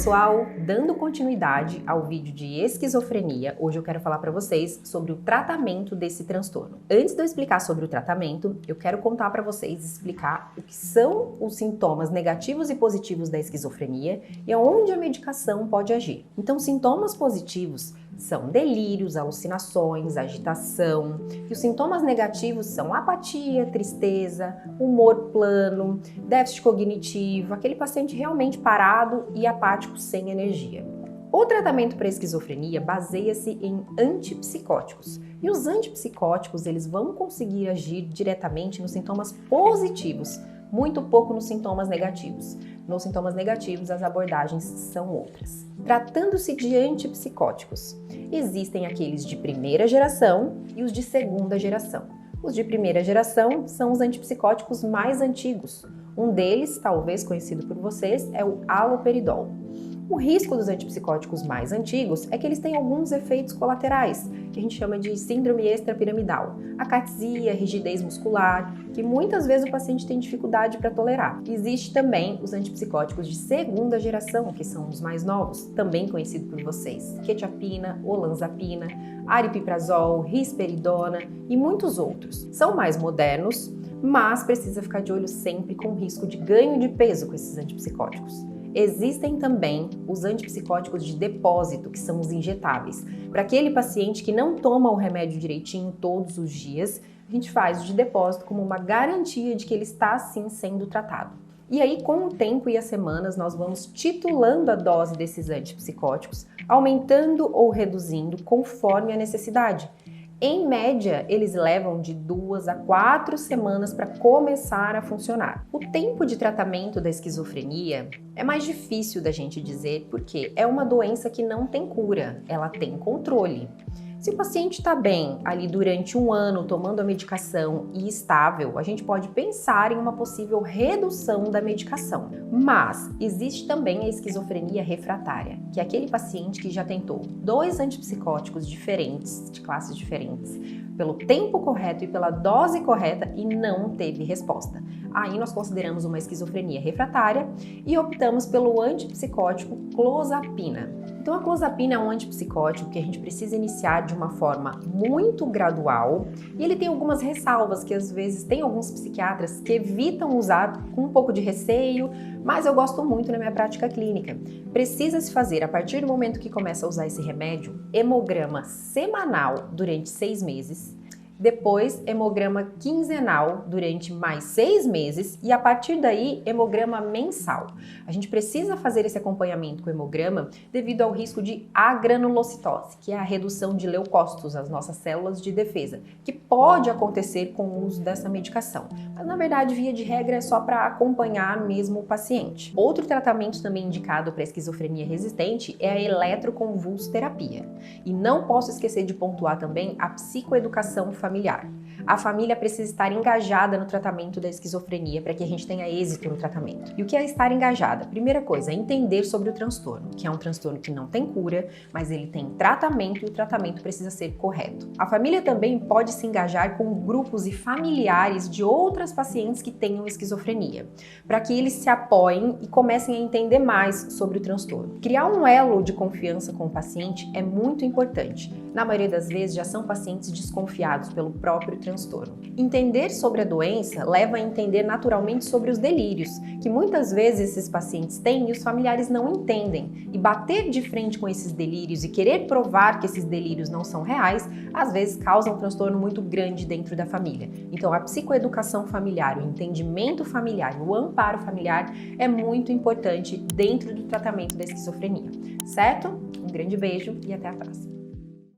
pessoal, dando continuidade ao vídeo de esquizofrenia, hoje eu quero falar para vocês sobre o tratamento desse transtorno. Antes de eu explicar sobre o tratamento, eu quero contar para vocês explicar o que são os sintomas negativos e positivos da esquizofrenia e aonde a medicação pode agir. Então, sintomas positivos são delírios, alucinações, agitação, e os sintomas negativos são apatia, tristeza, humor plano, déficit cognitivo, aquele paciente realmente parado e apático sem energia. O tratamento para esquizofrenia baseia-se em antipsicóticos. E os antipsicóticos, eles vão conseguir agir diretamente nos sintomas positivos, muito pouco nos sintomas negativos. Nos sintomas negativos, as abordagens são outras. Tratando-se de antipsicóticos, existem aqueles de primeira geração e os de segunda geração. Os de primeira geração são os antipsicóticos mais antigos. Um deles, talvez conhecido por vocês, é o haloperidol. O risco dos antipsicóticos mais antigos é que eles têm alguns efeitos colaterais, que a gente chama de síndrome extrapiramidal, acaxia, rigidez muscular, que muitas vezes o paciente tem dificuldade para tolerar. Existe também os antipsicóticos de segunda geração, que são os mais novos, também conhecidos por vocês, quetiapina, olanzapina, aripiprazol, risperidona e muitos outros. São mais modernos, mas precisa ficar de olho sempre com o risco de ganho de peso com esses antipsicóticos. Existem também os antipsicóticos de depósito, que são os injetáveis. Para aquele paciente que não toma o remédio direitinho todos os dias, a gente faz o de depósito como uma garantia de que ele está sim sendo tratado. E aí, com o tempo e as semanas, nós vamos titulando a dose desses antipsicóticos, aumentando ou reduzindo conforme a necessidade. Em média, eles levam de 2 a 4 semanas para começar a funcionar. O tempo de tratamento da esquizofrenia é mais difícil da gente dizer porque é uma doença que não tem cura, ela tem controle. Se o paciente está bem ali durante um ano tomando a medicação e estável, a gente pode pensar em uma possível redução da medicação. Mas existe também a esquizofrenia refratária, que é aquele paciente que já tentou 2 antipsicóticos diferentes, de classes diferentes, pelo tempo correto e pela dose correta e não teve resposta. Aí nós consideramos uma esquizofrenia refratária e optamos pelo antipsicótico clozapina. Então a clozapina é um antipsicótico que a gente precisa iniciar de uma forma muito gradual e ele tem algumas ressalvas que às vezes tem alguns psiquiatras que evitam usar com um pouco de receio, mas eu gosto muito na minha prática clínica. Precisa se fazer, a partir do momento que começa a usar esse remédio, hemograma semanal durante 6 meses, depois hemograma quinzenal durante mais 6 meses e a partir daí hemograma mensal. A gente precisa fazer esse acompanhamento com o hemograma devido ao risco de agranulocitose, que é a redução de leucócitos, as nossas células de defesa, que pode acontecer com o uso dessa medicação. Mas na verdade, via de regra, é só para acompanhar mesmo o paciente. Outro tratamento também indicado para esquizofrenia resistente é a eletroconvulsoterapia. E não posso esquecer de pontuar também a psicoeducação familiar. A família precisa estar engajada no tratamento da esquizofrenia para que a gente tenha êxito no tratamento. E o que é estar engajada? Primeira coisa, é entender sobre o transtorno, que é um transtorno que não tem cura, mas ele tem tratamento e o tratamento precisa ser correto. A família também pode se engajar com grupos e familiares de outras pacientes que tenham esquizofrenia, para que eles se apoiem e comecem a entender mais sobre o transtorno. Criar um elo de confiança com o paciente é muito importante. Na maioria das vezes já são pacientes desconfiados pelo próprio transtorno. Entender sobre a doença leva a entender naturalmente sobre os delírios, que muitas vezes esses pacientes têm e os familiares não entendem. E bater de frente com esses delírios e querer provar que esses delírios não são reais, às vezes causa um transtorno muito grande dentro da família. Então a psicoeducação familiar, o entendimento familiar, o amparo familiar é muito importante dentro do tratamento da esquizofrenia, certo? Um grande beijo e até a próxima!